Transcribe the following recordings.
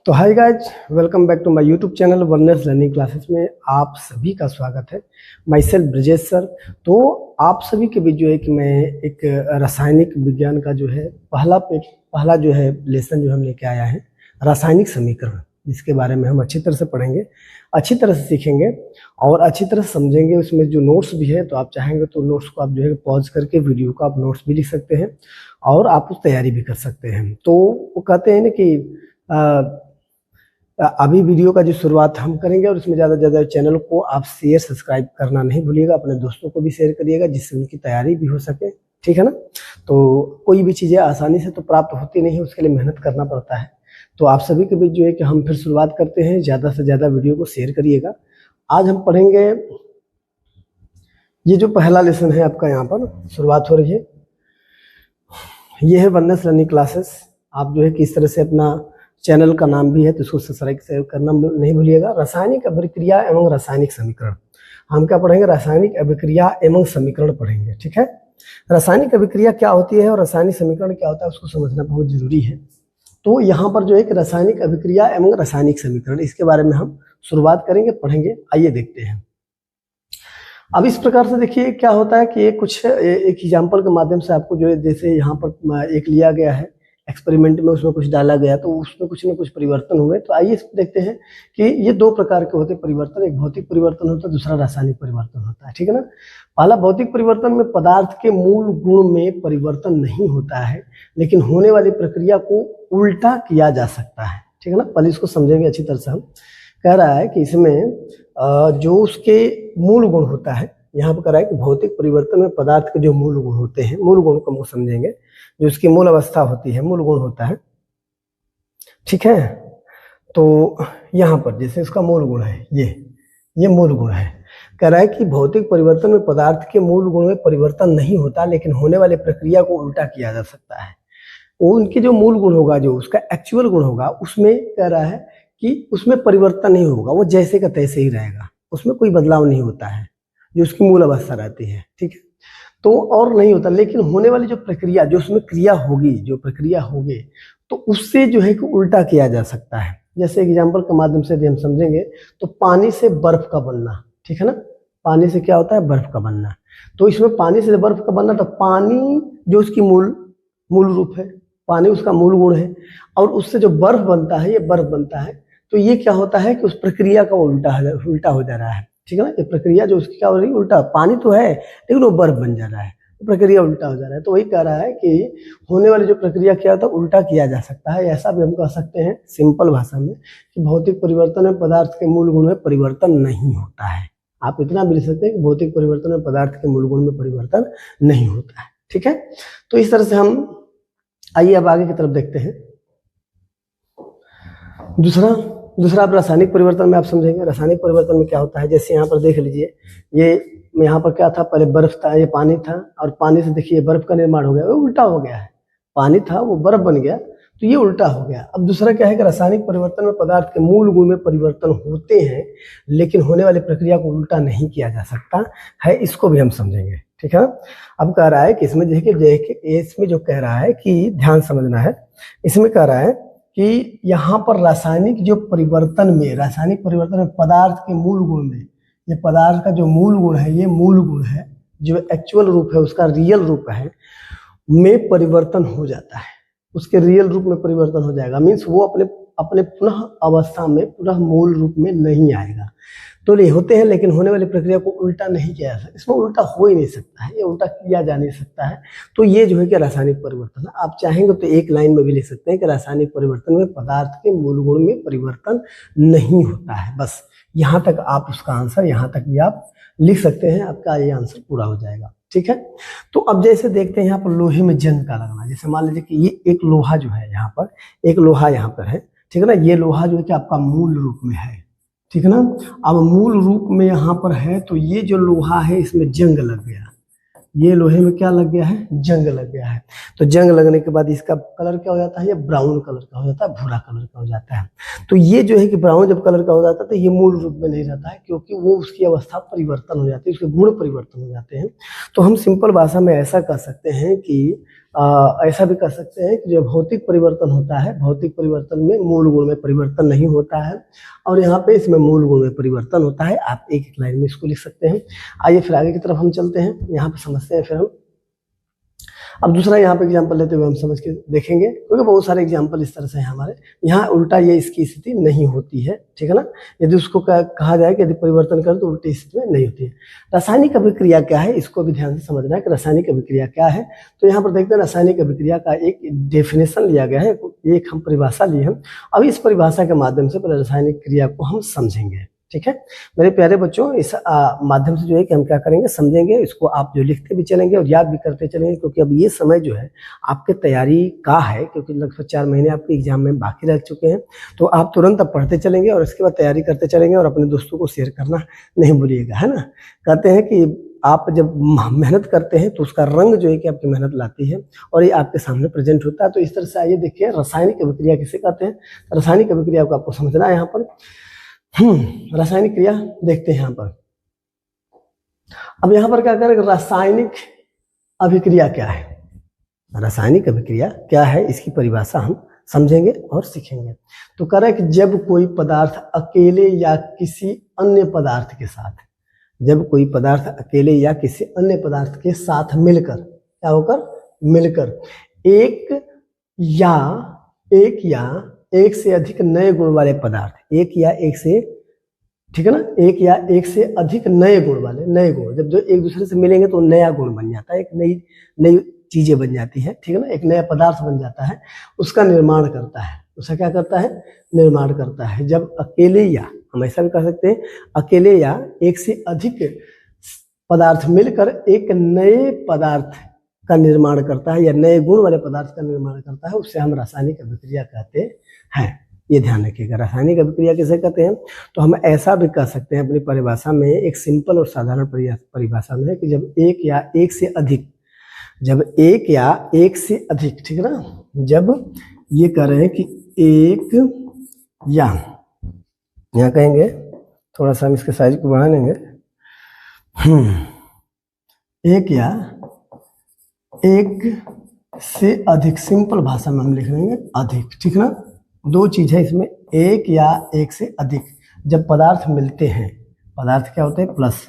तो hi guys, welcome back to my YouTube channel Oneness Learning Classes में आप सभी का स्वागत है। Myself Brajesh sir. तो आप सभी के बीच जो है कि मैं एक रासायनिक विज्ञान का जो है पहला जो है लेसन जो हम लेके आया है, रासायनिक समीकरण, जिसके बारे में हम अच्छी तरह से पढ़ेंगे, अच्छी तरह से सीखेंगे और अच्छी तरह से समझेंगे। उसमें जो नोट्स भी है, तो आप चाहेंगे तो नोट्स को आप जो है पॉज करके वीडियो का आप नोट्स भी लिख सकते हैं और आप उस तैयारी भी कर सकते हैं। तो वो कहते हैं ना कि अभी वीडियो का जो शुरुआत हम करेंगे और इसमें ज़्यादा से ज़्यादा चैनल को आप शेयर सब्सक्राइब करना नहीं भूलिएगा, अपने दोस्तों को भी शेयर करिएगा जिससे उनकी तैयारी भी हो सके, ठीक है ना। तो कोई भी चीज़ें आसानी से तो प्राप्त होती नहीं है, उसके लिए मेहनत करना पड़ता है। तो आप सभी के बीच जो है कि हम फिर शुरुआत करते हैं। ज़्यादा से ज़्यादा वीडियो को शेयर करिएगा। आज हम पढ़ेंगे, ये जो पहला लेसन है आपका यहाँ पर शुरुआत हो रही है, ये है वननेस लर्निंग क्लासेस। आप जो है किस तरह से अपना चैनल का नाम भी है तो इसको सब्सक्राइब करना नहीं भूलिएगा। रासायनिक अभिक्रिया एवं रासायनिक समीकरण, हम क्या पढ़ेंगे? रासायनिक अभिक्रिया एवं समीकरण पढ़ेंगे, ठीक है। रासायनिक अभिक्रिया क्या होती है और रासायनिक समीकरण क्या होता है, उसको समझना बहुत जरूरी है। तो यहाँ पर जो है कि रासायनिक अभिक्रिया एवं रासायनिक समीकरण, इसके बारे में हम शुरुआत करेंगे, पढ़ेंगे। आइए देखते हैं। अब इस प्रकार से देखिए क्या होता है कि एक एग्जाम्पल के माध्यम से आपको जो है, जैसे यहाँ पर एक लिया गया है एक्सपेरिमेंट में, उसमें कुछ डाला गया तो उसमें कुछ न कुछ परिवर्तन हुए। तो आइए देखते हैं कि ये दो प्रकार के होते हैं परिवर्तन। एक भौतिक परिवर्तन होता है, दूसरा रासायनिक परिवर्तन होता है, ठीक है ना। पहला भौतिक परिवर्तन में पदार्थ के मूल गुण में परिवर्तन नहीं होता है, लेकिन होने वाली प्रक्रिया को उल्टा किया जा सकता है, ठीक है ना। पहले इसको समझेंगे अच्छी तरह से। हम कह रहा है कि इसमें जो उसके मूल गुण होता है, यहाँ पर कह रहा है कि भौतिक परिवर्तन में पदार्थ के जो मूल गुण होते हैं, मूल गुण को हम समझेंगे, जो उसकी मूल अवस्था होती है, मूल गुण होता है, ठीक है। तो यहाँ पर जैसे इसका मूल गुण है, ये मूल गुण है। कह रहा है कि भौतिक परिवर्तन में पदार्थ के मूल गुण में परिवर्तन नहीं होता, लेकिन होने वाली प्रक्रिया को उल्टा किया जा सकता है। उनके जो मूल गुण होगा, जो उसका एक्चुअल गुण होगा, उसमें कह रहा है कि उसमें परिवर्तन नहीं होगा, वो जैसे का तैसे ही रहेगा, उसमें कोई बदलाव नहीं होता है, जो उसकी मूल अवस्था रहती है, ठीक है। तो और नहीं होता, लेकिन होने वाली जो प्रक्रिया, जो उसमें क्रिया होगी, जो प्रक्रिया होगी, तो उससे जो है कि उल्टा किया जा सकता है। जैसे एग्जाम्पल के माध्यम से हम समझेंगे तो पानी से बर्फ का बनना, ठीक है ना। पानी से क्या होता है? बर्फ का बनना। तो इसमें पानी से बर्फ का बनना, तो पानी जो उसकी मूल रूप है, पानी उसका मूल गुण है, और उससे जो बर्फ बनता है, ये बर्फ बनता है। तो ये क्या होता है कि उस प्रक्रिया का उल्टा हो जा रहा है, ठीक है ना। ये प्रक्रिया जो उसकी क्या हो रही है? उल्टा। पानी तो है लेकिन वो बर्फ बन जा रहा है, तो प्रक्रिया उल्टा हो जा रहा है। तो वही कह रहा है कि होने वाली जो प्रक्रिया क्या होता है, उल्टा किया जा सकता है। ऐसा भी हम कह सकते हैं सिंपल भाषा में कि भौतिक परिवर्तन में पदार्थ के मूल गुण में परिवर्तन नहीं होता है। आप इतना भी लिख सकते हैं कि भौतिक परिवर्तन में पदार्थ के मूल गुण में परिवर्तन नहीं होता है, ठीक है। तो इस तरह से हम, आइए अब आगे की तरफ देखते हैं। दूसरा आप रासायनिक परिवर्तन में आप समझेंगे। रासायनिक परिवर्तन में क्या होता है, जैसे यहाँ पर देख लीजिए, ये यहाँ पर क्या था? पहले बर्फ था, ये पानी था, और पानी से देखिए बर्फ का निर्माण हो गया, वो उल्टा हो गया है। पानी था, वो बर्फ बन गया, तो ये उल्टा हो गया। अब दूसरा क्या है कि रासायनिक परिवर्तन में पदार्थ के मूल गुण में परिवर्तन होते हैं, लेकिन होने वाली प्रक्रिया को उल्टा नहीं किया जा सकता है। इसको भी हम समझेंगे, ठीक है। अब कह रहा है कि इसमें इसमें जो कह रहा है कि ध्यान समझना है, इसमें कह रहा है कि यहाँ पर रासायनिक परिवर्तन में पदार्थ के मूल गुण में, ये पदार्थ का जो मूल गुण है, ये मूल गुण है, जो एक्चुअल रूप है, उसका रियल रूप है, में परिवर्तन हो जाता है। उसके रियल रूप में परिवर्तन हो जाएगा, मीन्स वो अपने पुनः अवस्था में, पुनः मूल रूप में नहीं आएगा। तो ये होते हैं, लेकिन होने वाली प्रक्रिया को उल्टा नहीं किया जा सकता। इसमें उल्टा हो ही नहीं सकता है, ये उल्टा किया जा नहीं सकता है। तो ये जो है कि रासायनिक परिवर्तन है। आप चाहेंगे तो एक लाइन में भी लिख सकते हैं कि रासायनिक परिवर्तन में पदार्थ के मूल गुण में परिवर्तन नहीं होता है। बस यहाँ तक आप उसका आंसर, यहाँ तक भी आप लिख सकते हैं, आपका ये आंसर पूरा हो जाएगा, ठीक है। तो अब जैसे देखते हैं यहाँ पर लोहे में जंग का लगना। जैसे मान लीजिए कि ये एक लोहा जो है, यहाँ पर एक लोहा यहाँ पर है, ठीक है ना। ये लोहा जो है कि आपका मूल रूप में है, ठीक है ना। अब मूल रूप में यहाँ पर है, तो ये जो लोहा है, इसमें जंग लग गया। ये लोहे में क्या लग गया है? जंग लग गया है। तो जंग लगने के बाद इसका कलर क्या हो जाता है? ये ब्राउन कलर का हो जाता है, भूरा कलर का हो जाता है। तो ये जो है कि ब्राउन जब कलर का हो जाता है, तो ये मूल रूप में नहीं रहता है, क्योंकि वो उसकी अवस्था परिवर्तन हो जाती है, उसके गुण परिवर्तन हो जाते हैं। तो हम सिंपल भाषा में ऐसा कह सकते हैं कि ऐसा भी कर सकते हैं कि जो भौतिक परिवर्तन होता है, भौतिक परिवर्तन में मूल गुण में परिवर्तन नहीं होता है, और यहाँ पे इसमें मूल गुण में परिवर्तन होता है। आप एक एक लाइन में इसको लिख सकते हैं। आइए फिर आगे की तरफ हम चलते हैं, यहाँ पे समझते हैं फिर हम। अब दूसरा यहाँ पे एग्जाम्पल लेते हुए हम समझ के देखेंगे, क्योंकि बहुत सारे एग्जाम्पल इस तरह से हैं हमारे। यहाँ उल्टा ये इसकी स्थिति नहीं होती है, ठीक है ना। यदि उसको कहा जाए कि यदि परिवर्तन करें तो उल्टी स्थिति में नहीं होती है। रासायनिक अभिक्रिया क्या है, इसको भी ध्यान से समझना है कि रासायनिक अभिक्रिया क्या है। तो यहाँ पर देखते हैं रासायनिक अभिक्रिया का एक डेफिनेशन लिया गया है, एक हम परिभाषा ली है। अब इस परिभाषा के माध्यम से पहले रासायनिक क्रिया को हम समझेंगे, ठीक है मेरे प्यारे बच्चों। इस माध्यम से जो है कि हम क्या करेंगे, समझेंगे, इसको आप जो लिखते भी चलेंगे और याद भी करते चलेंगे, क्योंकि अब ये समय जो है आपके तैयारी का है, क्योंकि लगभग 4 महीने आपके एग्जाम में बाकी रह चुके हैं। तो आप तुरंत अब पढ़ते चलेंगे और इसके बाद तैयारी करते चलेंगे, और अपने दोस्तों को शेयर करना नहीं भूलिएगा, है ना। कहते हैं कि आप जब मेहनत करते हैं तो उसका रंग जो है कि आपकी मेहनत लाती है, और ये आपके सामने प्रेजेंट होता है। तो इस तरह से आइए देखिए, रासायनिक अभिक्रिया किसे कहते हैं। रासायनिक अभिक्रिया को आपको समझना है यहाँ पर। रासायनिक क्रिया देखते हैं यहाँ पर। अब यहाँ पर क्या करेंगे, रासायनिक अभिक्रिया क्या है, रासायनिक अभिक्रिया क्या है, इसकी परिभाषा हम समझेंगे और सीखेंगे। तो कह रहे हैं कि जब कोई पदार्थ अकेले या किसी अन्य पदार्थ के साथ, जब कोई पदार्थ अकेले या किसी अन्य पदार्थ के साथ मिलकर, क्या होकर, मिलकर एक या एक से अधिक नए गुण वाले पदार्थ, एक या एक से, ठीक है ना, एक या एक से अधिक नए गुण वाले, नए गुण जब जो एक दूसरे से मिलेंगे तो नया गुण बन जाता है, एक नई चीजें बन जाती है, ठीक है ना, एक नया पदार्थ बन जाता है, उसका निर्माण करता है। उसका क्या करता है, निर्माण करता है। जब अकेले या, हम ऐसा भी कह सकते हैं, अकेले या एक से अधिक पदार्थ मिलकर एक नए पदार्थ का निर्माण करता है, या नए गुण वाले पदार्थ का निर्माण करता है, उससे हम रासायनिक अभिक्रिया कहते हैं। ये ध्यान रखिएगा, रासायनिक अभिक्रिया किसे कहते हैं। तो हम ऐसा भी कह सकते हैं अपनी परिभाषा में, एक सिंपल और साधारण परिभाषा में, कि जब एक या एक से अधिक, जब एक या एक से अधिक, ठीक है ना, जब ये कह रहे हैं कि एक या, यहाँ कहेंगे, थोड़ा सा हम इसके साइज को बढ़ा लेंगे, एक या एक से अधिक, सिंपल भाषा में हम लिख लेंगे अधिक, ठीक ना। दो चीज है इसमें, एक या एक से अधिक जब पदार्थ मिलते हैं, पदार्थ क्या होते हैं, प्लस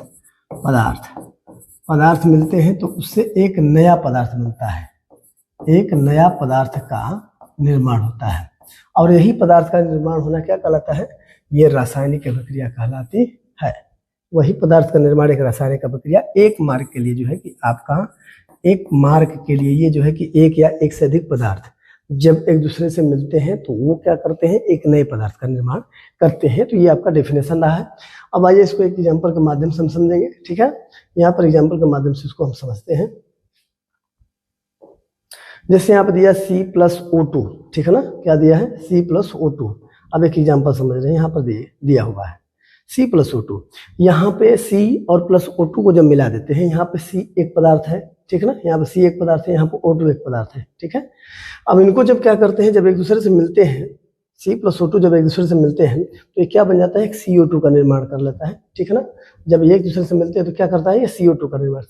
पदार्थ मिलते हैं तो उससे एक नया पदार्थ मिलता है, एक नया पदार्थ का निर्माण होता है। और यही पदार्थ का निर्माण होना क्या कहलाता है, ये रासायनिक अभिक्रिया कहलाती है। वही पदार्थ का निर्माण एक रासायनिक अभिक्रिया। एक मार्क के लिए जो है कि आपका, एक मार्क के लिए ये जो है कि एक या एक से अधिक पदार्थ जब एक दूसरे से मिलते हैं तो वो क्या करते हैं, एक नए पदार्थ का निर्माण करते हैं। तो ये आपका डेफिनेशन रहा है। अब आइए इसको एक एग्जांपल के माध्यम से हम समझेंगे, ठीक है। यहाँ पर एग्जांपल के माध्यम से इसको हम समझते हैं। जैसे यहाँ पर दिया C+O2, ठीक है ना, क्या दिया है, C+O2। अब एक एग्जांपल समझ रहे हैं, यहाँ पर दिया हुआ है C+O2। यहाँ पे C और +O2 को जब मिला देते हैं, यहाँ पे C एक पदार्थ है, ठीक है ना, यहाँ पे C एक पदार्थ है, यहाँ पे O2 एक पदार्थ है, ठीक है। अब इनको जब क्या करते हैं, जब एक दूसरे से मिलते हैं, C+O2 जब एक दूसरे से मिलते हैं तो ये क्या बन जाता है, एक CO2 का निर्माण कर लेता है, ठीक है ना। जब ये एक दूसरे से मिलते हैं तो क्या करता है, ये CO2 का निर्माण,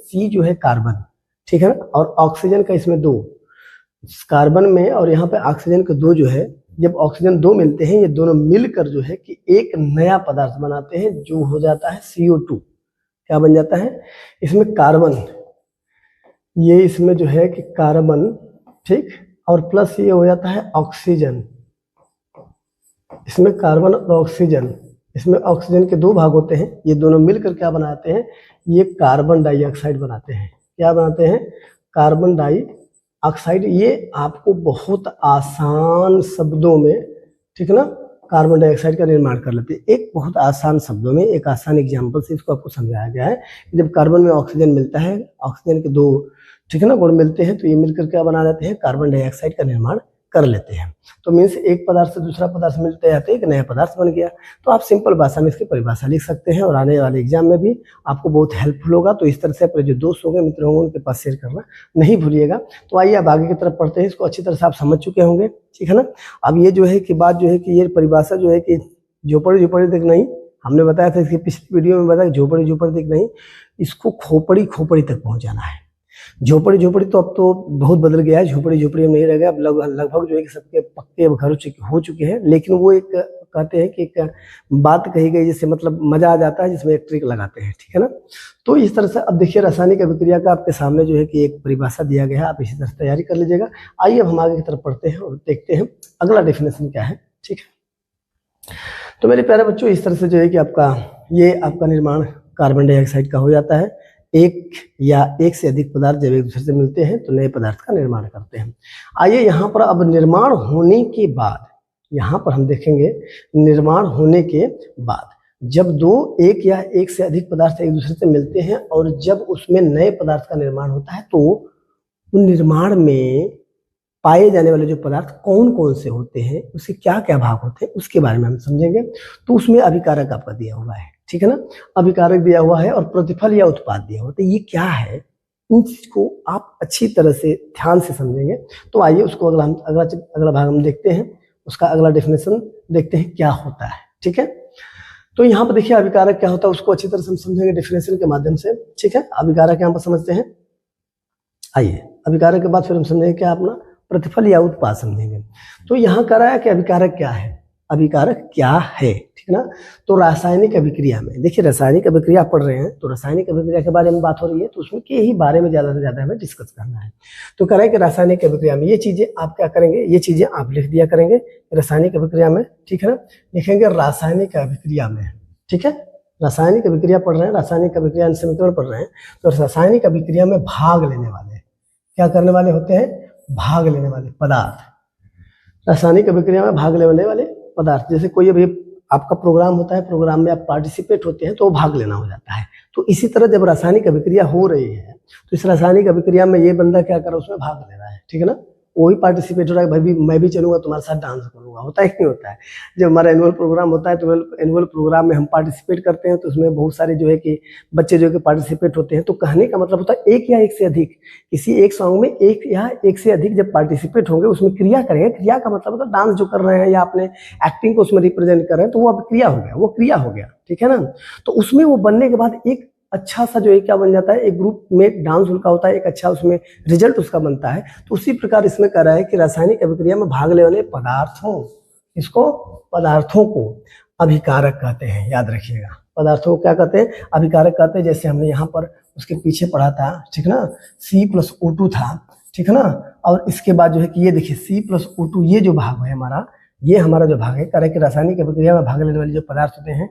C जो है कार्बन, ठीक है ना, और ऑक्सीजन का इसमें 2, कार्बन में और यहाँ पे ऑक्सीजन के 2 जो है, जब ऑक्सीजन 2 मिलते हैं, ये दोनों मिलकर जो है कि एक नया पदार्थ बनाते हैं जो हो जाता है CO2। क्या बन जाता है, इसमें कार्बन, ये इसमें जो है कि कार्बन, ठीक, और प्लस ये हो जाता है ऑक्सीजन। इसमें कार्बन और ऑक्सीजन, इसमें ऑक्सीजन के 2 भाग होते हैं, ये दोनों मिलकर क्या बनाते हैं, ये कार्बन डाइऑक्साइड बनाते हैं। क्या बनाते हैं, कार्बन डाइऑक्साइड। ये आपको बहुत आसान शब्दों में, ठीक है ना, कार्बन डाइऑक्साइड का निर्माण कर लेते हैं। एक बहुत आसान शब्दों में, एक आसान एग्जाम्पल से इसको आपको समझाया गया है कि जब कार्बन में ऑक्सीजन मिलता है, ऑक्सीजन के 2, ठीक है ना, गुण मिलते हैं तो ये मिलकर क्या बना लेते हैं, कार्बन डाइऑक्साइड का निर्माण कर लेते हैं। तो मीन्स एक पदार्थ से दूसरा पदार्थ मिलते जाते हैं, एक नया पदार्थ बन गया। तो आप सिंपल भाषा में इसकी परिभाषा लिख सकते हैं और आने वाले एग्जाम में भी आपको बहुत हेल्पफुल होगा। तो इस तरह से अपने जो दोस्त होंगे, मित्र होंगे, उनके पास शेयर करना नहीं भूलिएगा। तो आइए अब आगे की तरफ पढ़ते हैं। इसको अच्छी तरह से आप समझ चुके होंगे, ठीक है ना। अब ये जो है कि बात जो है कि ये परिभाषा जो है कि झोपड़ी तक नहीं, हमने बताया था इसकी पिछली वीडियो में बताया, झोपड़ी तक नहीं, इसको खोपड़ी तक पहुँचाना है। झोपड़ी झोपड़ी तो अब तो बहुत बदल गया है, झोपड़ी झोपड़ी में नहीं रह गया, अब लगभग जो है कि सबके पक्के घर हो चुके हैं। लेकिन वो एक कहते हैं कि एक बात कही गई जिससे मतलब मजा आ जाता है, जिसमें एक ट्रिक लगाते हैं, ठीक है ना। तो इस तरह से अब देखिए रासायनिक अभिक्रिया का आपके सामने जो है कि एक परिभाषा दिया गया है, आप इसी तरह से तैयारी कर लीजिएगा। आइए अब हम आगे की तरफ पढ़ते हैं और देखते हैं अगला डेफिनेशन क्या है, ठीक है। तो मेरे प्यारे बच्चों, इस तरह से जो है कि आपका निर्माण कार्बन डाइऑक्साइड का हो जाता है। एक या एक से अधिक पदार्थ जब एक दूसरे से मिलते हैं तो नए पदार्थ का निर्माण करते हैं। आइए यहाँ पर अब निर्माण होने के बाद, यहाँ पर हम देखेंगे निर्माण होने के बाद जब एक या एक से अधिक पदार्थ एक दूसरे से मिलते हैं और जब उसमें नए पदार्थ का निर्माण होता है तो उन निर्माण में पाए जाने वाले जो पदार्थ कौन कौन से होते हैं, उसके क्या क्या भाग होते हैं, उसके बारे में हम समझेंगे। तो उसमें अभिकारक आपका दिया हुआ है, ठीक है ना। अभिकारक दिया हुआ है और प्रतिफल या उत्पाद दिया हुआ है। तो ये क्या है, इन चीज को आप अच्छी तरह से ध्यान से समझेंगे। तो आइए उसको अगला भाग हम देखते हैं, उसका अगला डेफिनेशन देखते हैं क्या होता है, ठीक है। तो यहाँ पर देखिए अभिकारक क्या होता है, उसको अच्छी तरह से हम समझेंगे डेफिनेशन के माध्यम से, ठीक है। अभिकारक यहाँ पर समझते हैं। आइए अभिकारक के बाद फिर हम समझेंगे क्या, अपना प्रतिफल या उत्पाद समझेंगे। तो यहाँ कह रहा है कि अभिकारक क्या है, अभिकारक क्या है, ठीक है ना। तो रासायनिक अभिक्रिया में देखिए, रासायनिक अभिक्रिया पढ़ रहे हैं तो रासायनिक अभिक्रिया के बारे में बात हो रही है, तो उसमें के ही बारे में ज्यादा से ज्यादा हमें डिस्कस करना है। तो कह रहा है कि रासायनिक अभिक्रिया में ये चीजें आप क्या करेंगे, ये चीजें आप लिख दिया करेंगे रासायनिक अभिक्रिया में, ठीक है ना। लिखेंगे रासायनिक अभिक्रिया में, ठीक है। रासायनिक अभिक्रिया पढ़ रहे हैं, रासायनिक अभिक्रिया समीकरण पढ़ रहे हैं, तो रासायनिक अभिक्रिया में भाग लेने वाले क्या करने वाले होते हैं, भाग लेने वाले पदार्थ। रासायनिक अभिक्रिया में भाग लेने वाले पदार्थ, जैसे कोई अभी आपका प्रोग्राम होता है, प्रोग्राम में आप पार्टिसिपेट होते हैं तो भाग लेना हो जाता है। तो इसी तरह जब रासायनिक अभिक्रिया हो रही है तो इस रासायनिक अभिक्रिया में ये बंदा क्या कर रहा है, उसमें भाग ले रहा है, ठीक है ना। वही पार्टिसिपेट हो रहा है, भाई मैं भी चलूंगा तुम्हारे साथ डांस करूंगा, होता है कि नहीं होता है। जब हमारा एनुअल प्रोग्राम होता है तो एनुअल प्रोग्राम में हम पार्टिसिपेट करते हैं तो उसमें बहुत सारे जो है कि बच्चे जो है कि पार्टिसिपेट होते हैं। तो कहने का मतलब होता है एक या एक से अधिक, किसी एक सॉन्ग में एक या एक से अधिक जब पार्टिसिपेट होंगे उसमें क्रिया करेंगे। क्रिया का मतलब होता है डांस जो कर रहे हैं या अपने एक्टिंग को उसमें रिप्रेजेंट कर रहे हैं, तो वो अब क्रिया हो गया, वो क्रिया हो गया, ठीक है ना। तो उसमें वो बनने के बाद एक अच्छा सा जो है क्या बन जाता है, एक ग्रुप में डांस उनका होता है, एक अच्छा उसमें रिजल्ट उसका बनता है। तो उसी प्रकार इसमें कह रहा है कि रासायनिक अभिक्रिया में भाग लेने वाले पदार्थों, इसको पदार्थों को अभिकारक कहते हैं, याद रखिएगा। पदार्थों को क्या कहते हैं, अभिकारक कहते हैं। जैसे हमने यहाँ पर उसके पीछे पढ़ा था, ठीक ना, C+O2 था, ठीक है ना। और इसके बाद जो है कि ये देखिए C+O2, ये जो भाग है हमारा, ये हमारा जो भाग है, कह रहा है कि रासायनिक अभिक्रिया में भाग लेने वाले जो पदार्थ होते हैं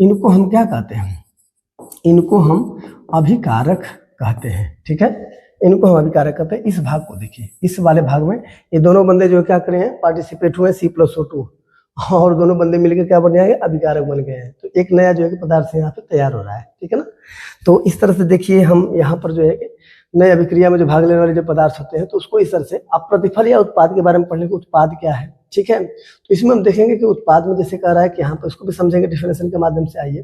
इनको हम क्या कहते हैं, इनको हम अभिकारक कहते हैं, ठीक है। इनको हम अभिकारक कहते हैं। इस भाग को देखिए, इस वाले भाग में ये दोनों बंदे जो क्या करे हैं, पार्टिसिपेट हुए C+O2, और दोनों बंदे मिलकर क्या बन गए, अभिकारक बन गए हैं। तो एक नया जो है कि पदार्थ यहाँ पे तैयार हो रहा है, ठीक है ना। तो इस तरह से देखिए हम यहाँ पर जो है कि नए अभिक्रिया में जो भाग लेने वाले जो पदार्थ होते हैं तो उसको इस तरह से आप प्रतिफल या उत्पाद के बारे में पढ़ने को, उत्पाद क्या है, ठीक है। तो इसमें हम देखेंगे कि उत्पाद में जैसे कह रहा है कि यहाँ पर इसको भी समझेंगे डेफिनेशन के माध्यम से। आइए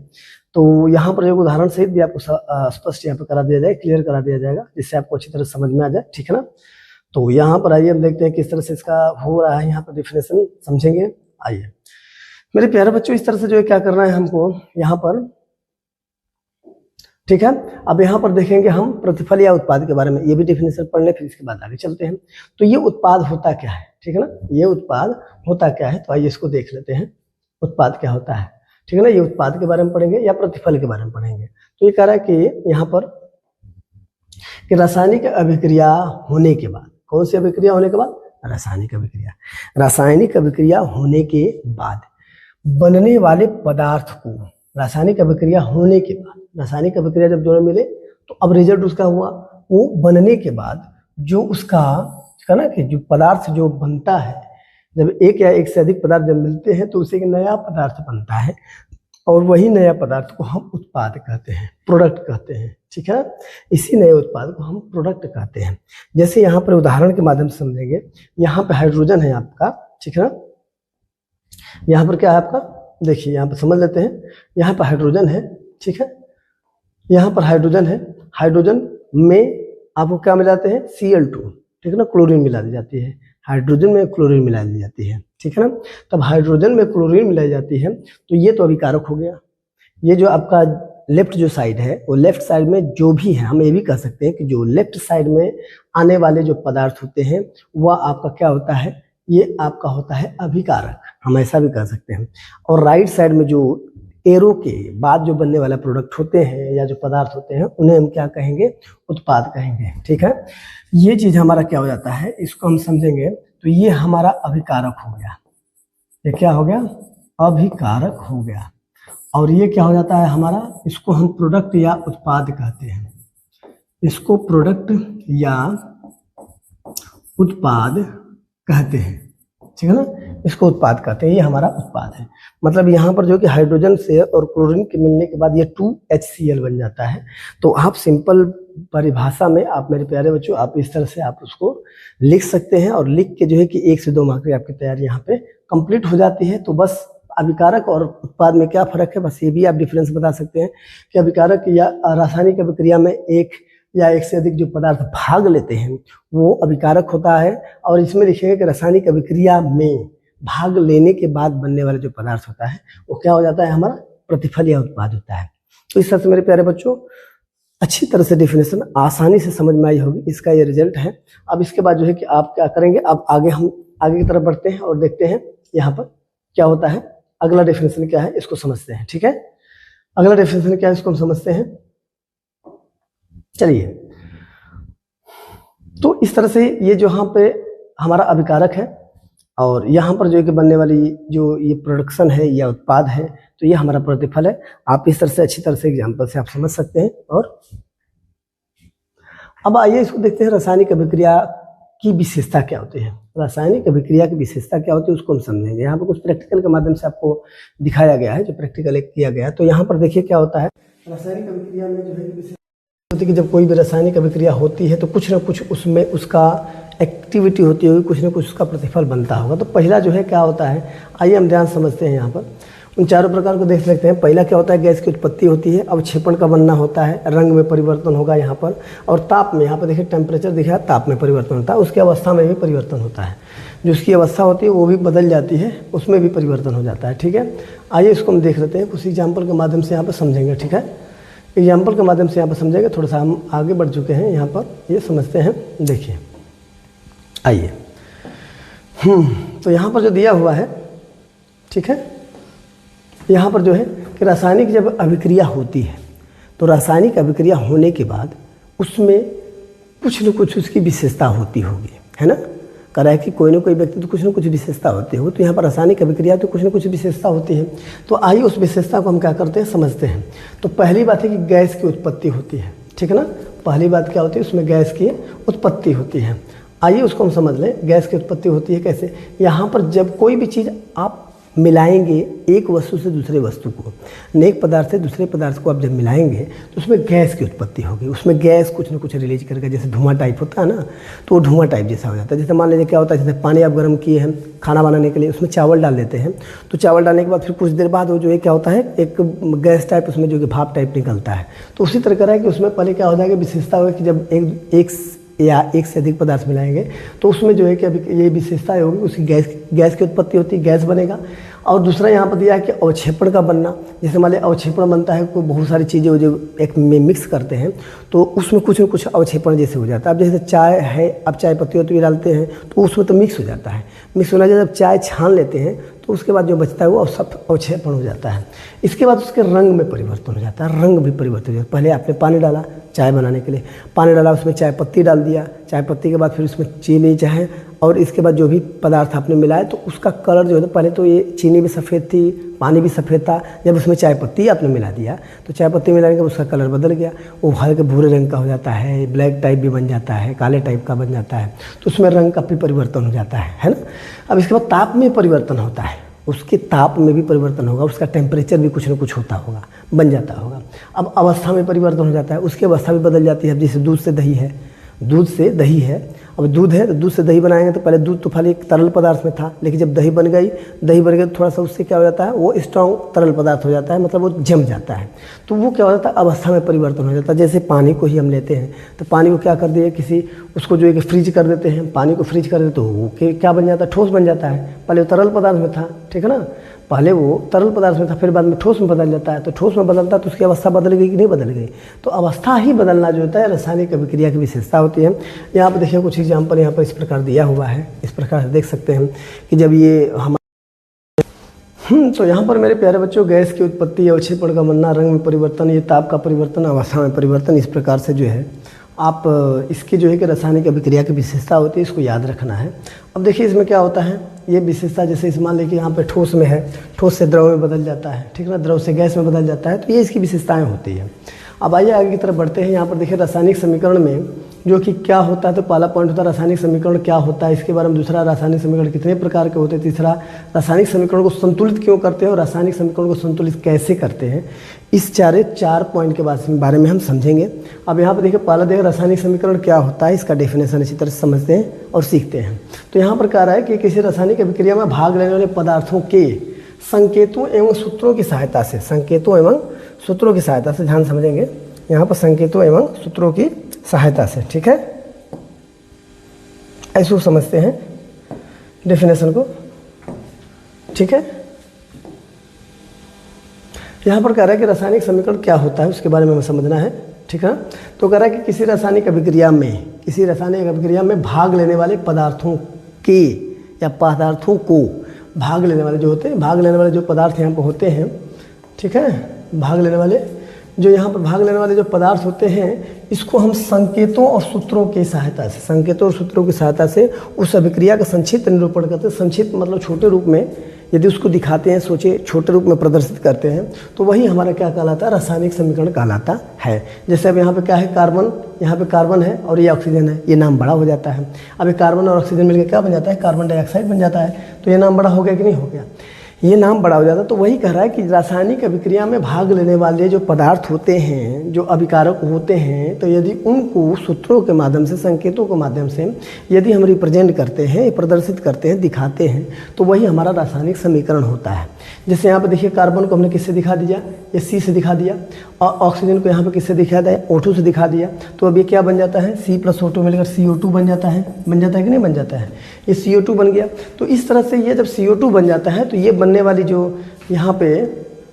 तो यहाँ पर एक उदाहरण सहित भी आपको स्पष्ट यहाँ पे करा दिया जाए, क्लियर करा दिया जाएगा, जिससे आपको अच्छी तरह समझ में आ जाए, ठीक है ना। तो यहाँ पर आइए हम देखते हैं किस तरह से इसका हो रहा है, यहाँ पर डेफिनेशन समझेंगे। आइए मेरे प्यारे बच्चों, इस तरह से जो है क्या करना है हमको यहाँ पर, ठीक है। अब यहाँ पर देखेंगे हम प्रतिफल या उत्पाद के बारे में, ये भी डेफिनेशन पढ़ लें, फिर इसके बाद आगे चलते हैं। तो ये उत्पाद होता क्या है, ठीक है ना, ये उत्पाद होता क्या है। तो आइए इसको देख लेते हैं, उत्पाद क्या होता है, ठीक है ना। ये उत्पाद के बारे में पढ़ेंगे या प्रतिफल के बारे में पढ़ेंगे। तो ये कह रहा है कि यहाँ पर कि रासायनिक अभिक्रिया होने के बाद, कौन सी अभिक्रिया होने के बाद, रासायनिक अभिक्रिया, रासायनिक अभिक्रिया होने के बाद बनने वाले पदार्थ को, रासायनिक अभिक्रिया होने के बाद, रासायनिक अभिक्रिया जब दोनों मिले तो अब रिजल्ट उसका हुआ, वो बनने के बाद जो उसका ना कि जो पदार्थ जो बनता है, जब एक या एक से अधिक पदार्थ जब मिलते हैं तो उसे एक नया पदार्थ बनता है, और वही नया पदार्थ को हम उत्पाद कहते हैं, प्रोडक्ट कहते हैं, ठीक है। इसी नए उत्पाद को हम प्रोडक्ट कहते हैं। जैसे यहाँ पर उदाहरण के माध्यम से समझेंगे, यहाँ पे हाइड्रोजन है आपका, ठीक है ना। यहाँ पर क्या है आपका, देखिए यहाँ पर समझ लेते हैं, यहाँ पर हाइड्रोजन है, ठीक है। यहाँ पर हाइड्रोजन है, हाइड्रोजन में आपको क्या मिलाते हैं, Cl2, ठीक है ना, क्लोरीन मिला दी जाती है, हाइड्रोजन में क्लोरीन मिला दी जाती है, ठीक है ना। तब हाइड्रोजन में क्लोरीन मिलाई जाती है तो ये तो अभिकारक हो गया। ये जो आपका लेफ्ट जो साइड है वो लेफ्ट साइड में जो भी है, हम ये भी कह सकते हैं कि जो लेफ्ट साइड में आने वाले जो पदार्थ होते हैं वह आपका क्या होता है, ये आपका होता है अभिकारक, हम ऐसा भी कह सकते हैं। और राइट साइड में जो एरो के बाद जो बनने वाला प्रोडक्ट होते हैं या जो पदार्थ होते हैं उन्हें हम क्या कहेंगे, उत्पाद कहेंगे। ठीक है, ये चीज हमारा क्या हो जाता है, इसको हम समझेंगे तो ये हमारा अभिकारक हो गया। ये क्या हो गया, अभिकारक हो गया। और ये क्या हो जाता है हमारा, इसको हम प्रोडक्ट या उत्पाद कहते हैं, इसको प्रोडक्ट या उत्पाद कहते हैं। ठीक है ना, इसको उत्पाद कहते हैं, ये हमारा उत्पाद है। मतलब यहाँ पर जो कि हाइड्रोजन से और क्लोरीन के मिलने के बाद ये 2HCl बन जाता है। तो आप सिंपल परिभाषा में, आप मेरे प्यारे बच्चों, आप इस तरह से आप उसको लिख सकते हैं और लिख के जो है कि 1 से 2 मार्क की आपकी तैयारी यहाँ पे कंप्लीट हो जाती है। तो बस अभिकारक और उत्पाद में क्या फर्क है, बस ये भी आप डिफरेंस बता सकते हैं कि अभिकारक या रासायनिक अभिक्रिया में एक या एक से अधिक जो पदार्थ भाग लेते हैं वो अभिकारक होता है, और इसमें लिखेंगे कि रासायनिक अभिक्रिया में भाग लेने के बाद बनने वाला जो पदार्थ होता है वो क्या हो जाता है, हमारा प्रतिफल या उत्पाद होता है। तो इस तरह से मेरे प्यारे बच्चों अच्छी तरह से डेफिनेशन आसानी से समझ में आई होगी, इसका ये रिजल्ट है। अब इसके बाद जो है कि आप क्या करेंगे, अब आगे हम आगे की तरफ बढ़ते हैं और देखते हैं यहाँ पर क्या होता है, अगला डेफिनेशन क्या है इसको समझते हैं। ठीक है, अगला डेफिनेशन क्या है इसको हम समझते हैं। चलिए, तो इस तरह से ये जो यहाँ पे हमारा अभिकारक है और यहाँ पर जो है कि बनने वाली जो ये प्रोडक्शन है या उत्पाद है, तो ये हमारा प्रतिफल है। आप इस तरह से अच्छी तरह से एग्जाम्पल से आप समझ सकते हैं। और अब आइए इसको देखते हैं, रासायनिक अभिक्रिया की विशेषता क्या होती है। रासायनिक अभिक्रिया की विशेषता क्या होती है उसको हम समझेंगे। यहाँ पर कुछ प्रैक्टिकल के माध्यम से आपको दिखाया गया है, जो प्रैक्टिकल किया गया है। तो यहाँ पर देखिए क्या होता है, रासायनिक अभिक्रिया में जो है होती है कि जब कोई भी रासायनिक अभिक्रिया होती है तो कुछ ना कुछ उसमें उसका एक्टिविटी होती होगी, कुछ ना कुछ उसका प्रतिफल बनता होगा। तो पहला जो है क्या होता है, आइए हम ध्यान समझते हैं। यहाँ पर उन चारों प्रकार को देख सकते हैं। पहला क्या होता है, गैस की उत्पत्ति होती है, अवक्षेपण का बनना होता है, रंग में परिवर्तन होगा यहाँ पर, और ताप में, यहाँ पर देखिए टेम्परेचर दिखा, ताप में परिवर्तन होता है, उसकी अवस्था में भी परिवर्तन होता है, जो उसकी अवस्था होती है वो भी बदल जाती है, उसमें भी परिवर्तन हो जाता है। ठीक है, आइए इसको हम देख लेते हैं, कुछ एग्जाम्पल के माध्यम से यहाँ पर समझेंगे। ठीक है, एग्जाम्पल के माध्यम से यहाँ पर समझेंगे। थोड़ा सा हम आगे बढ़ चुके हैं, यहाँ पर ये समझते हैं। देखिए आइए, तो यहाँ पर जो दिया हुआ है, ठीक है, यहाँ पर जो है कि रासायनिक जब अभिक्रिया होती है तो रासायनिक अभिक्रिया होने के बाद उसमें कुछ न कुछ उसकी विशेषता होती होगी, है ना। कह रहा है कि कोई ना कोई व्यक्ति तो कुछ न कुछ विशेषता होती है, तो यहाँ पर रासायनिक अभिक्रिया तो कुछ न कुछ विशेषता होती है। तो आइए उस विशेषता को हम क्या करते हैं, समझते हैं। तो पहली बात है कि गैस की उत्पत्ति होती है, ठीक है ना। पहली बात क्या होती है, उसमें गैस की उत्पत्ति होती है। आइए उसको हम समझ लें, गैस की उत्पत्ति होती है कैसे। यहाँ पर जब कोई भी चीज़ आप मिलाएंगे एक वस्तु से दूसरे वस्तु को, एक पदार्थ से दूसरे पदार्थ को आप जब मिलाएंगे तो उसमें गैस की उत्पत्ति होगी। उसमें गैस कुछ न कुछ रिलीज करेगा, जैसे धुआं टाइप होता है ना, तो वो धुआं टाइप जैसा हो जाता है। जैसे मान लीजिए क्या होता है, जैसे पानी आप गर्म किए हैं खाना बनाने के लिए, उसमें चावल डाल देते हैं, तो चावल डालने के बाद फिर कुछ देर बाद वो जो है क्या होता है, एक गैस टाइप उसमें जो कि भाप टाइप निकलता है। तो उसी तरह का है कि उसमें पहले क्या हो जाएगा, विशेषता होगी कि जब एक या एक से अधिक पदार्थ मिलाएंगे तो उसमें जो है कि अभी ये विशेषता होगी, उसकी गैस की उत्पत्ति होती है, गैस बनेगा। और दूसरा यहाँ पर दिया है कि अवक्षेपण का बनना। जैसे मान लिया अवक्षेपण बनता है, कोई बहुत सारी चीज़ें जो एक में मिक्स करते हैं तो उसमें कुछ न कुछ अवक्षेपण जैसे हो जाता है। अब जैसे चाय है, अब चाय पत्ती वत्ती डालते हैं तो उसमें तो मिक्स हो जाता है। मिक्स होना जब चाय छान लेते हैं तो उसके बाद जो बचता है वो सब अवक्षेपण हो जाता है। इसके बाद उसके रंग में परिवर्तन हो जाता है, रंग भी परिवर्तन हो जाता है। पहले आपने पानी डाला चाय बनाने के लिए, पानी डाला, उसमें चाय पत्ती डाल दिया, चाय पत्ती के बाद फिर उसमें चीनी चाहे, और इसके बाद जो भी पदार्थ आपने मिलाया तो उसका कलर जो है, पहले तो ये चीनी भी सफ़ेद थी, पानी भी सफ़ेद था, जब उसमें चाय पत्ती आपने मिला दिया तो चाय पत्ती मिलाने के बाद उसका कलर बदल गया, वो हल्के भूरे रंग का हो जाता है, ब्लैक टाइप भी बन जाता है, काले टाइप का बन जाता है, तो उसमें रंग का भी परिवर्तन हो जाता है ना। अब इसके बाद ताप में परिवर्तन होता है, उसके ताप में भी परिवर्तन होगा, उसका टेम्परेचर भी कुछ न कुछ होता होगा, बन जाता होगा। अब अवस्था में परिवर्तन हो जाता है, उसकी अवस्था भी बदल जाती है। अब जैसे दूध से दही है, दूध से दही है, अब दूध है तो दूध से दही बनाएंगे तो पहले दूध तो खाली एक तरल पदार्थ में था, लेकिन जब दही बन गई तो थोड़ा सा उससे क्या हो जाता है, वो स्ट्रॉन्ग तरल पदार्थ हो जाता है, मतलब वो जम जाता है। तो वो क्या हो जाता है, अवस्था में परिवर्तन हो जाता है। जैसे पानी को ही हम लेते हैं तो पानी को क्या कर दिए, किसी उसको जो है कि फ्रीज कर देते हैं, पानी को फ्रीज कर देते तो वो क्या बन जाता है, ठोस बन जाता है। पहले वो तरल पदार्थ में था, ठीक है ना, पहले वो तरल पदार्थ में था, फिर बाद में ठोस में बदल जाता है। तो ठोस में बदलता है तो उसकी अवस्था बदल गई कि नहीं बदल गई? तो अवस्था ही बदलना जो होता है रासायनिक अभिक्रिया की विशेषता होती है। यहाँ पर देखिए कुछ एग्जाम्पल यहाँ पर इस प्रकार दिया हुआ है, इस प्रकार से देख सकते हैं कि जब ये हम तो यहाँ पर मेरे प्यारे बच्चों गैस की उत्पत्ति, अवक्षेपण का बनना, रंग में परिवर्तन, ये ताप का परिवर्तन, अवस्था में परिवर्तन, इस प्रकार से जो है आप इसकी जो है कि रासायनिक अभिक्रिया की विशेषता होती है, इसको याद रखना है। अब देखिए इसमें क्या होता है, ये विशेषता जैसे इस मान लीजिए यहाँ पे ठोस में है, ठोस से द्रव में बदल जाता है, ठीक है ना, द्रव से गैस में बदल जाता है, तो ये इसकी विशेषताएँ होती हैं। अब आइए आगे की तरफ बढ़ते हैं। यहाँ पर देखिए रासायनिक समीकरण में जो कि क्या होता है, तो पहला पॉइंट होता है रासायनिक समीकरण क्या होता है, इसके बारे में। दूसरा, रासायनिक समीकरण कितने प्रकार के होते हैं। तीसरा, रासायनिक समीकरण को संतुलित क्यों करते हैं और रासायनिक समीकरण को संतुलित कैसे करते हैं। इस चार पॉइंट के बारे में हम समझेंगे। अब यहाँ पर देखिए पहला देखिए रासायनिक समीकरण क्या होता है, इसका डेफिनेशन इसी तरह से समझते हैं और सीखते हैं। तो यहाँ पर कह रहा है कि किसी रासायनिक अभिक्रिया में भाग लेने वाले पदार्थों के संकेतों एवं सूत्रों की सहायता से, संकेतों एवं सूत्रों की सहायता से, ध्यान समझेंगे यहाँ पर, संकेतों एवं सूत्रों की सहायता से, ठीक है, ऐसे समझते हैं डेफिनेशन को, ठीक है। यहाँ पर कह रहा है कि रासायनिक समीकरण क्या होता है उसके बारे में हमें समझना है, ठीक है। तो कह रहा है कि किसी रासायनिक अभिक्रिया में भाग लेने वाले पदार्थों के या पदार्थों को, भाग लेने वाले जो होते हैं, भाग लेने वाले जो पदार्थ यहाँ पर होते हैं, ठीक है, भाग लेने वाले जो पदार्थ होते हैं, इसको हम संकेतों और सूत्रों की सहायता से, संकेतों और सूत्रों की सहायता से उस अभिक्रिया का संक्षिप्त निरूपण करते हैं। संक्षिप्त मतलब छोटे रूप में यदि उसको दिखाते हैं, सोचे छोटे रूप में प्रदर्शित करते हैं, तो वही हमारा क्या कहलाता है, रासायनिक समीकरण कहलाता है। जैसे अब यहाँ पे क्या है, कार्बन, यहाँ पे कार्बन है और ये ऑक्सीजन है, ये नाम बड़ा हो जाता है। अब ये कार्बन और ऑक्सीजन मिलकर क्या बन जाता है, कार्बन डाइऑक्साइड बन जाता है। तो ये नाम बड़ा हो गया कि नहीं हो गया, ये नाम बड़ा हो जाता है। तो वही कह रहा है कि रासायनिक अभिक्रिया में भाग लेने वाले जो पदार्थ होते हैं, जो अभिकारक होते हैं, तो यदि उनको सूत्रों के माध्यम से, संकेतों के माध्यम से यदि हम रिप्रेजेंट करते हैं, प्रदर्शित करते हैं, दिखाते हैं, तो वही हमारा रासायनिक समीकरण होता है। जैसे यहाँ पर देखिए कार्बन को हमने किससे दिखा दिया, ये C से दिखा दिया, और ऑक्सीजन को यहाँ पर किससे दिखा दिया, O2 से दिखा दिया। तो अब ये क्या बन जाता है, C + O2 मिलकर CO2 बन जाता है कि नहीं बन जाता है, ये CO2 बन गया। तो इस तरह से ये जब CO2 बन जाता है, तो ये बनने वाली जो यहाँ पे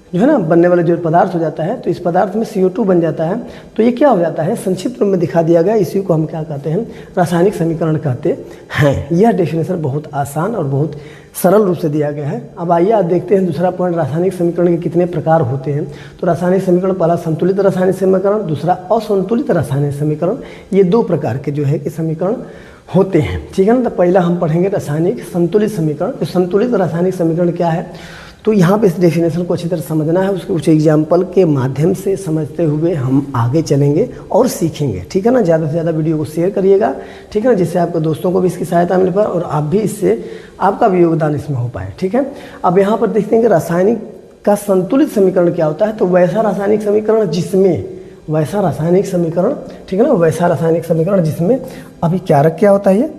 जो है ना, बनने वाले जो पदार्थ हो जाता है, तो इस पदार्थ में CO2 बन जाता है। तो ये क्या हो जाता है, संक्षिप्त रूप में दिखा दिया गया, इसी को हम क्या कहते हैं, रासायनिक समीकरण कहते हैं। यह डेफिनेशन बहुत आसान और बहुत सरल रूप से दिया गया है। अब आइए आप देखते हैं दूसरा पॉइंट, रासायनिक समीकरण के कितने प्रकार होते हैं। तो रासायनिक समीकरण, पहला संतुलित रासायनिक समीकरण, दूसरा असंतुलित रासायनिक समीकरण, ये दो प्रकार के जो है कि समीकरण होते हैं, ठीक है ना। तो पहला हम पढ़ेंगे रासायनिक संतुलित समीकरण। तो संतुलित रासायनिक समीकरण क्या है, तो यहाँ पे इस डेफिनेशन को अच्छी तरह समझना है, उसके कुछ एग्जाम्पल के माध्यम से समझते हुए हम आगे चलेंगे और सीखेंगे, ठीक है ना। ज़्यादा से ज़्यादा वीडियो को शेयर करिएगा, ठीक है ना, जिससे आपके दोस्तों को भी इसकी सहायता मिल पाए और आप भी इससे, आपका भी योगदान इसमें हो पाए, ठीक है। अब यहाँ पर देखते हैं कि रासायनिक का संतुलित समीकरण क्या होता है। तो वैसा रासायनिक समीकरण जिसमें, वैसा रासायनिक समीकरण, ठीक है ना, वैसा रासायनिक समीकरण जिसमें अभिकारक क्या होता है, ये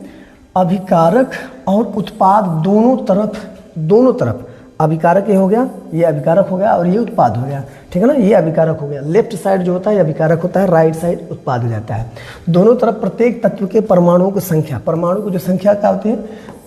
अभिकारक और उत्पाद दोनों तरफ अभिकारक ये हो गया, ये अभिकारक हो गया और ये उत्पाद हो गया, ठीक है ना, ये अभिकारक हो गया। लेफ्ट साइड जो होता है ये अभिकारक होता है, राइट साइड उत्पाद हो जाता है। दोनों तरफ प्रत्येक तत्व के परमाणुओं की संख्या, परमाणु की जो संख्या क्या होती है,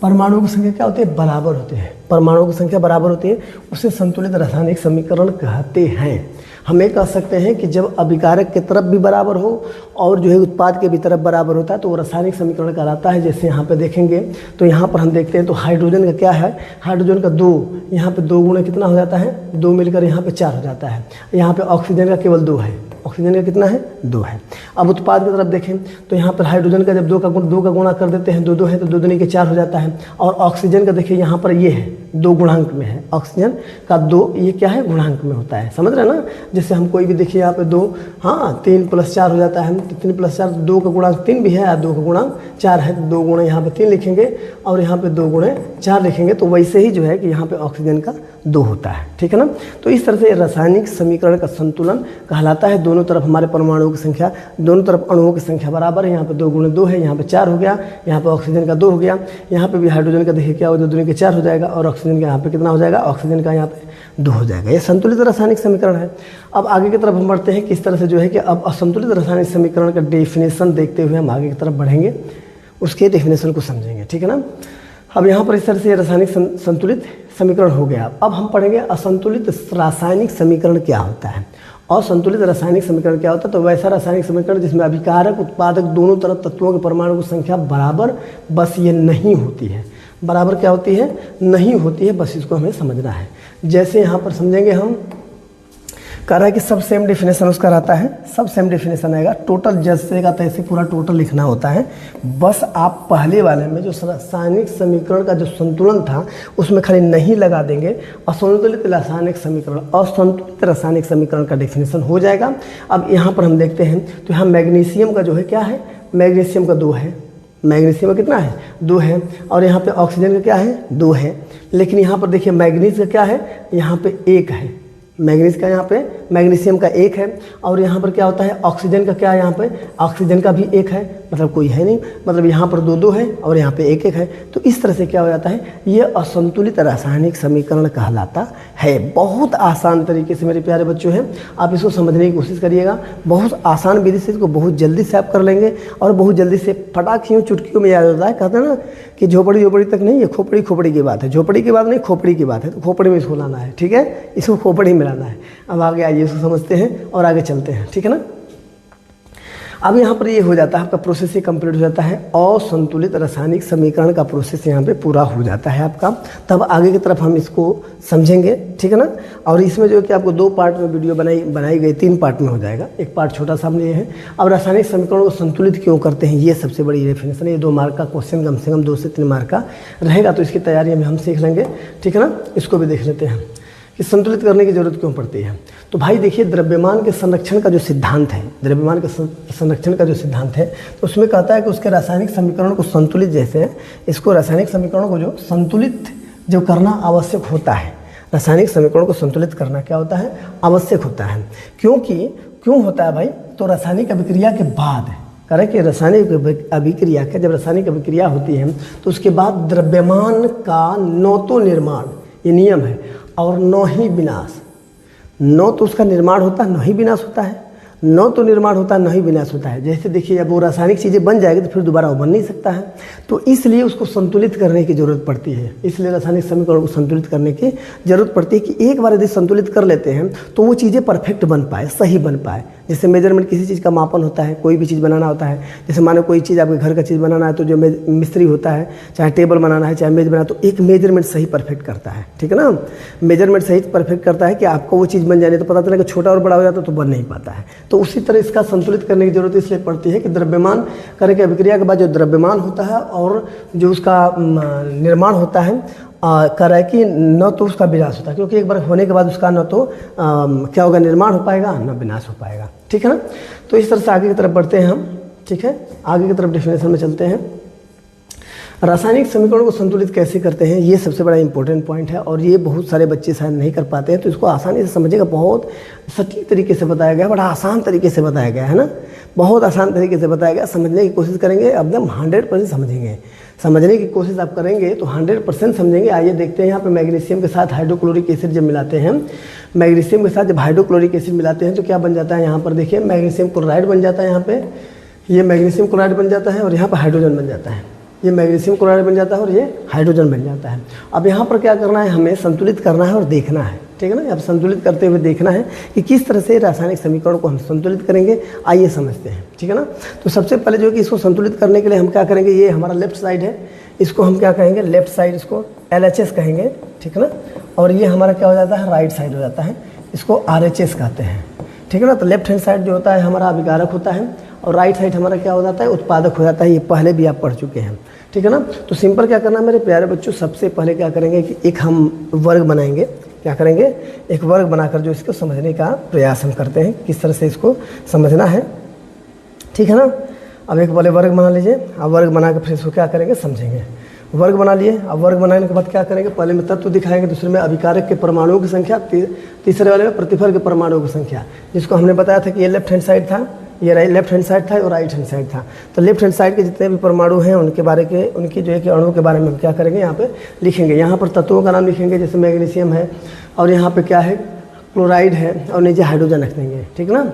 परमाणुओं की संख्या क्या होती है, बराबर होते हैं, परमाणुओं की संख्या बराबर होती है, उसे संतुलित रासायनिक समीकरण कहते हैं। हम ये कह सकते हैं कि जब अभिकारक की तरफ भी बराबर हो और जो है उत्पाद के भी तरफ बराबर होता है तो वो रासायनिक समीकरण कहलाता है। जैसे यहाँ पे देखेंगे तो यहाँ पर हम देखते हैं तो हाइड्रोजन का क्या है, हाइड्रोजन का 2, यहाँ पे 2 गुना कितना हो जाता है, 2 मिलकर यहाँ पे 4 हो जाता है। यहाँ पे ऑक्सीजन का केवल 2 है, ऑक्सीजन का कितना है, 2 है। अब उत्पाद की तरफ देखें तो यहाँ पर हाइड्रोजन का जब 2 का गुणा कर देते हैं, 2 है तो 2 दूनी के 4 हो जाता है। और ऑक्सीजन का देखिए यहाँ पर ये है 2 गुणांक में है, ऑक्सीजन का 2 ये क्या है, गुणांक में होता है, समझ रहे हैं ना। जैसे हम कोई भी देखिए यहाँ पे 2, हाँ 3 + 4 हो जाता है, 3 + 4 2 का गुणांक 3 भी है और 2 का गुणांक 4 है, तो 2 गुणे यहाँ पे 3 लिखेंगे और यहाँ पे 2 गुणे 4 लिखेंगे। तो वैसे ही जो है कि यहाँ पे ऑक्सीजन का 2 होता है, ठीक है ना। तो इस तरह से रासायनिक समीकरण का संतुलन कहलाता है। दोनों तरफ हमारे परमाणुओं की संख्या, दोनों तरफ अणुओं की संख्या बराबर है। यहाँ पे 2 गुणे 2 है, यहाँ पे 4 हो गया, यहाँ पे ऑक्सीजन का 2 हो गया, यहाँ पे भी हाइड्रोजन का देखिए क्या हो, 2 दूनी के 4 हो जाएगा और ऑक्सीजन का यहाँ पे कितना हो जाएगा, ऑक्सीजन का यहाँ पे 2 हो जाएगा। ये संतुलित रासायनिक समीकरण है। अब आगे की तरफ हम बढ़ते हैं किस तरह से जो है कि अब असंतुलित रासायनिक समीकरण का डेफिनेशन देखते हुए हम आगे की तरफ बढ़ेंगे, उसके डेफिनेशन को समझेंगे, ठीक है ना। अब यहाँ पर इस तरह से रासायनिक संतुलित समीकरण हो गया। अब हम पढ़ेंगे असंतुलित रासायनिक समीकरण क्या होता है। असंतुलित रासायनिक समीकरण क्या होता है? तो वैसा रासायनिक समीकरण जिसमें अभिकारक उत्पादक दोनों तरफ तत्वों के परमाणु की संख्या बराबर, बस ये नहीं होती है। बराबर क्या होती है? नहीं होती है, बस इसको हमें समझना है। जैसे यहाँ पर समझेंगे हम, कह रहा है कि सब सेम डेफिनेशन उसका रहता है, सब सेम डेफिनेशन आएगा। टोटल जैसे का तैसे पूरा टोटल लिखना होता है। बस आप पहले वाले में जो रासायनिक समीकरण का जो संतुलन था उसमें खाली नहीं लगा देंगे, असंतुलित रासायनिक समीकरण, असंतुलित रासायनिक समीकरण का डेफिनेशन हो जाएगा। अब यहाँ पर हम देखते हैं तो यहाँ मैग्नीशियम का जो है क्या है? मैग्नीशियम का 2 है। मैग्नीशियम का कितना है? 2 है। और यहाँ पे ऑक्सीजन का क्या है? 2 है। लेकिन यहाँ पर देखिए मैग्नीज का क्या है? यहाँ पे 1 है। मैग्नीज का यहाँ पे मैग्नीशियम का 1 है। और यहाँ पर क्या होता है? ऑक्सीजन का क्या है? यहाँ पे ऑक्सीजन का भी 1 है, मतलब कोई है नहीं, मतलब यहाँ पर 2 है और यहाँ पे 1 है। तो इस तरह से क्या हो जाता है? ये असंतुलित रासायनिक समीकरण कहलाता है। बहुत आसान तरीके से मेरे प्यारे बच्चों हैं, आप इसको समझने की कोशिश करिएगा। बहुत आसान विधि से इसको बहुत जल्दी से आप कर लेंगे और बहुत जल्दी से फटाक यूँ चुटकियों में याद होता है। कहते हैं ना कि झोपड़ी झोपड़ी तक नहीं, ये खोपड़ी खोपड़ी की बात है। झोपड़ी की बात नहीं, खोपड़ी की बात है। तो खोपड़ी में इसको लाना है, ठीक है? इसको खोपड़ी में लाना है। अब आगे आइए, इसको समझते हैं और आगे चलते हैं, ठीक है ना? अब यहाँ पर ये हो जाता है, आपका प्रोसेस ये कंप्लीट हो जाता है। असंतुलित रासायनिक समीकरण का प्रोसेस यहाँ पे पूरा हो जाता है आपका। तब आगे की तरफ हम इसको समझेंगे, ठीक है ना? और इसमें जो है कि आपको 2 पार्ट में वीडियो बनाई गई, 3 पार्ट में हो जाएगा। एक पार्ट छोटा सा हमने ये है। अब रासायनिक समीकरणों को संतुलित क्यों करते हैं, ये सबसे बड़ी डेफिनेशन है। ये 2 मार्क का क्वेश्चन, कम से कम 2 से 3 मार्क का रहेगा, तो इसकी तैयारी में हम सीख लेंगे, ठीक है ना? इसको भी देख लेते हैं कि संतुलित करने की जरूरत क्यों पड़ती है। तो भाई देखिए, द्रव्यमान के संरक्षण का जो सिद्धांत है, द्रव्यमान के संरक्षण का जो सिद्धांत है, तो उसमें कहता है कि उसके रासायनिक समीकरण को संतुलित, जैसे इसको रासायनिक समीकरणों को जो संतुलित जो करना आवश्यक होता है, रासायनिक समीकरणों को संतुलित करना क्या होता है? आवश्यक होता है। क्यों होता है भाई? तो रासायनिक अभिक्रिया के बाद, करें कि रासायनिक अभिक्रिया का जब रासायनिक अभिक्रिया होती है तो उसके बाद द्रव्यमान का न तो निर्माण, ये नियम है, और न ही विनाश। न तो उसका निर्माण होता है, न ही विनाश होता है। न तो निर्माण होता है, न ही विनाश होता है। जैसे देखिए, जब वो रासायनिक चीज़ें बन जाएगी तो फिर दोबारा वो बन नहीं सकता है। तो इसलिए उसको संतुलित करने की ज़रूरत पड़ती है। इसलिए रासायनिक समीकरण को संतुलित करने की ज़रूरत पड़ती है कि एक बार यदि संतुलित कर लेते हैं तो वो चीज़ें परफेक्ट बन पाए, सही बन पाए। जैसे मेजरमेंट, किसी चीज़ का मापन होता है, कोई भी चीज़ बनाना होता है। जैसे मानो कोई चीज़ आपके घर का चीज़ बनाना है, तो जो मिस्त्री होता है, चाहे टेबल बनाना है, चाहे मेज बनाना, तो एक मेजरमेंट सही परफेक्ट करता है, ठीक है ना? मेजरमेंट सही परफेक्ट करता है कि आपको वो चीज़ बन जाए, तो पता चला कि छोटा और बड़ा हो जाता तो बन नहीं पाता है। तो उसी तरह इसका संतुलित करने की जरूरत इसलिए पड़ती है कि द्रव्यमान करने की अभिक्रिया के बाद जो द्रव्यमान होता है और जो उसका निर्माण होता है, कह रहा है कि न तो उसका विनाश होता है, क्योंकि एक बार होने के बाद उसका न तो क्या होगा? निर्माण हो पाएगा, न विनाश हो पाएगा, ठीक है ना? तो इस तरह से आगे की तरफ बढ़ते हैं हम, ठीक है? आगे की तरफ डेफिनेशन में चलते हैं। रासायनिक समीकरणों को संतुलित कैसे करते हैं, ये सबसे बड़ा इंपॉर्टेंट पॉइंट है और ये बहुत सारे बच्चे शायद नहीं कर पाते हैं। तो इसको आसानी से समझेगा, बहुत सटीक तरीके से बताया गया, बड़ा आसान तरीके से बताया गया है ना? बहुत आसान तरीके से बताया गया। समझने की कोशिश करेंगे, एकदम 100% समझेंगे। समझने की कोशिश आप करेंगे तो 100% समझेंगे। आइए देखते हैं, यहाँ पे मैग्नीशियम के साथ हाइड्रोक्लोरिक एसिड जब मिलाते हैं, मैग्नीशियम के साथ जब हाइड्रोक्लोरिक एसिड मिलाते हैं तो क्या बन जाता है? यहाँ पर देखिए, मैग्नीशियम क्लोराइड बन जाता है। यहाँ पे ये मैग्नीशियम क्लोराइड बन जाता है और यहाँ पर हाइड्रोजन बन जाता है। ये मैग्नीशियम क्लोराइड बन जाता है और ये हाइड्रोजन बन जाता है। अब यहाँ पर क्या करना है? हमें संतुलित करना है और देखना है, ठीक है ना? अब संतुलित करते हुए देखना है कि किस तरह से रासायनिक समीकरण को हम संतुलित करेंगे। आइए समझते हैं, ठीक है ना? तो सबसे पहले जो है कि इसको संतुलित करने के लिए हम क्या करेंगे? ये हमारा लेफ्ट साइड है, इसको हम क्या कहेंगे? लेफ्ट साइड, इसको LHS कहेंगे, ठीक है ना? और ये हमारा क्या हो जाता है? राइट साइड हो जाता है, इसको RHS कहते हैं, ठीक है ना? तो लेफ्ट हैंड साइड जो होता है हमारा अभिकारक होता है और राइट साइड हमारा क्या हो जाता है? उत्पादक हो जाता है। ये पहले भी आप पढ़ चुके हैं, ठीक है ना? तो सिंपल क्या करना है मेरे प्यारे बच्चों, सबसे पहले क्या करेंगे कि एक हम वर्ग बनाएंगे। क्या करेंगे? एक वर्ग बनाकर जो इसको समझने का प्रयास हम करते हैं, किस तरह से इसको समझना है, ठीक है ना? अब एक पहले वर्ग बना लीजिए। अब वर्ग बना के फिर इसको क्या करेंगे? समझेंगे। वर्ग बना लिए। अब वर्ग बनाने के बाद क्या करेंगे? पहले में तत्व दिखाएंगे, दूसरे में अभिकारक के परमाणुओं की संख्या, तीसरे वाले में प्रतिफल के परमाणुओं की संख्या, जिसको हमने बताया था कि ये लेफ्ट हैंड साइड था, ये लेफ्ट हैंड साइड था और राइट हैंड साइड था। तो लेफ्ट हैंड साइड के जितने भी परमाणु हैं उनके बारे के, उनकी जो है कि अणुओं के बारे में हम क्या करेंगे? यहाँ पे लिखेंगे। यहाँ पर तत्वों का नाम लिखेंगे, जैसे मैग्नीशियम है और यहाँ पे क्या है? क्लोराइड है और नीचे हाइड्रोजन रख देंगे, ठीक है ना?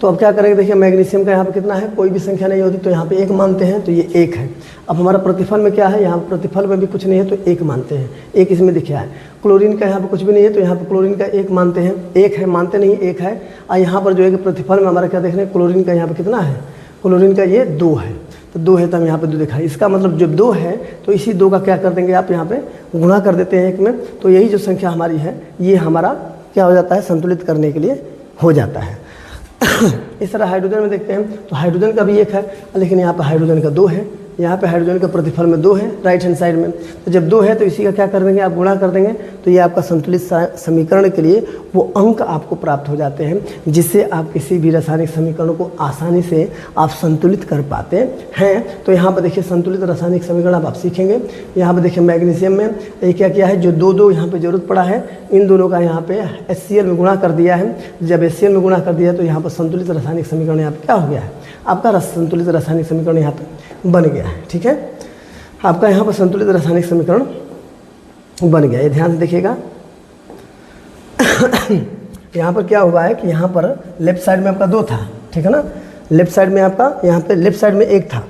तो अब क्या करेंगे, देखिए मैग्नीशियम का यहाँ पे कितना है, कोई भी संख्या नहीं होती तो यहाँ पे 1 मानते हैं, तो ये 1 है। अब हमारा प्रतिफल में क्या है, यहाँ प्रतिफल में भी कुछ नहीं है तो 1 मानते हैं, 1 इसमें दिखा है। क्लोरीन का यहाँ पे कुछ भी नहीं है तो यहाँ पे क्लोरीन का 1 मानते हैं, 1 है, मानते नहीं 1 है। और यहाँ पर जो है कि प्रतिफल में हमारा क्या देख रहे हैं, क्लोरीन का यहाँ पर कितना है, क्लोरीन का ये 2 है, तो 2 है तो हम यहाँ पे 2 दिखाए। इसका मतलब जब 2 है तो इसी 2 का क्या कर देंगे आप, यहाँ पे गुणा कर देते हैं 1 में, तो यही जो संख्या हमारी है ये हमारा क्या हो जाता है, संतुलित करने के लिए हो जाता है। इस तरह हाइड्रोजन में देखते हैं तो हाइड्रोजन का भी 1 है, लेकिन यहाँ पर हाइड्रोजन का 2 है, यहाँ पे हाइड्रोजन का प्रतिफल में 2 है राइट हैंड साइड में। तो जब 2 है तो इसी का क्या कर देंगे आप, गुणा कर देंगे, तो ये आपका संतुलित समीकरण के लिए वो अंक आपको प्राप्त हो जाते हैं, जिससे आप किसी भी रासायनिक समीकरण को आसानी से आप संतुलित कर पाते हैं। तो यहाँ पर देखिए संतुलित रासायनिक समीकरण आप सीखेंगे। यहाँ पर देखिए मैग्नीशियम में ये क्या किया है, जो 2 यहाँ पे जरूरत पड़ा है, इन दोनों का यहाँ पे HCl में गुणा कर दिया है। जब HCl में गुणा कर दिया तो यहाँ पर संतुलित रासायनिक समीकरण यहाँ पर क्या हो गया है, आपका संतुलित रासायनिक समीकरण यहाँ पर बन गया है। ठीक है, आपका यहाँ पर संतुलित रासायनिक समीकरण बन गया, ये ध्यान से देखिएगा। यहाँ पर क्या हुआ है कि यहाँ पर लेफ्ट साइड में आपका 2 था, ठीक है ना, लेफ्ट साइड में आपका यहाँ पे लेफ्ट साइड में 1 था,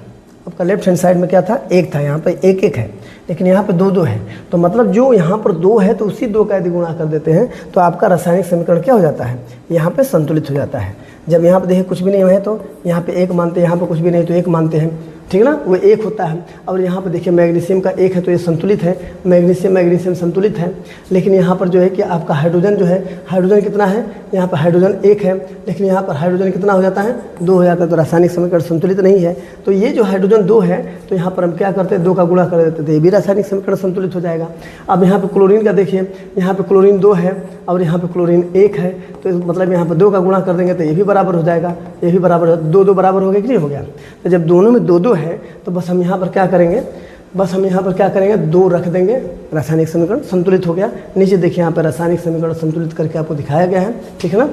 आपका लेफ्ट हैंड साइड में क्या था, 1 था, यहाँ पे 1 है, लेकिन यहाँ पे 2 है। तो मतलब जो यहाँ पर 2 है तो उसी 2 का यदि गुणा कर देते हैं तो आपका रासायनिक समीकरण क्या हो जाता है, यहाँ पे संतुलित हो जाता है। जब यहाँ पे देखिए कुछ भी नहीं है तो यहाँ पे 1 मानते हैं, यहाँ पे कुछ भी नहीं तो 1 मानते हैं, ठीक है ना, वो 1 होता है। और यहाँ पर देखिए मैग्नीशियम का 1 है तो ये संतुलित है, मैग्नीशियम संतुलित है। लेकिन यहाँ पर जो है कि आपका हाइड्रोजन जो है, हाइड्रोजन कितना है, यहाँ पर हाइड्रोजन 1 है, लेकिन यहाँ पर हाइड्रोजन कितना हो जाता है, 2 हो जाता है, तो रासायनिक समीकरण संतुलित नहीं है। तो ये जो हाइड्रोजन 2 है तो यहाँ पर हम क्या करते हैं, 2 का गुणा कर देते थे, ये भी रासायनिक समीकरण संतुलित हो जाएगा। अब यहाँ पर क्लोरीन का देखिए, यहाँ पर क्लोरीन 2 है और यहाँ पर क्लोरीन 1 है, तो मतलब यहाँ पर 2 का गुणा कर देंगे तो ये भी बराबर हो जाएगा, ये भी बराबर, 2 बराबर हो गया कि नहीं हो गया। तो जब दोनों में 2 है तो बस हम यहाँ पर क्या करेंगे, बस हम यहाँ पर क्या करेंगे, 2 रख देंगे, रासायनिक समीकरण संतुलित हो गया। नीचे देखिए यहाँ पर रासायनिक समीकरण संतुलित करके आपको दिखाया गया है, ठीक है ना,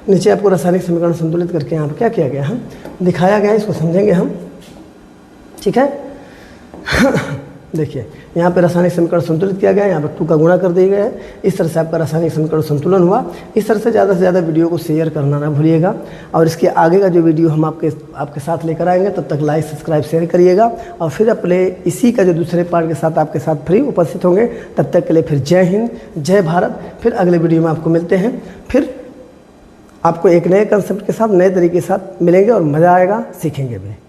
नीचे आपको रासायनिक समीकरण संतुलित करके यहाँ पर क्या किया गया है, दिखाया गया है, इसको समझेंगे हम, ठीक है। देखिए यहाँ पे रासायनिक समीकरण संतुलित किया गया है, यहाँ पर 2 का गुणा कर दिया गया है। इस तरह से आपका रासायनिक समीकरण संतुलन हुआ। इस तरह से ज़्यादा वीडियो को शेयर करना ना भूलिएगा, और इसके आगे का जो वीडियो हम आपके साथ लेकर आएंगे, तब तक लाइक सब्सक्राइब शेयर करिएगा। और फिर अपने इसी का जो दूसरे पार्ट के साथ आपके साथ फ्री उपस्थित होंगे। तब तक के लिए फिर जय हिंद, जय भारत। फिर अगले वीडियो में आपको मिलते हैं, फिर आपको एक नए कंसेप्ट के साथ, नए तरीके के साथ मिलेंगे और मज़ा आएगा, सीखेंगे भी।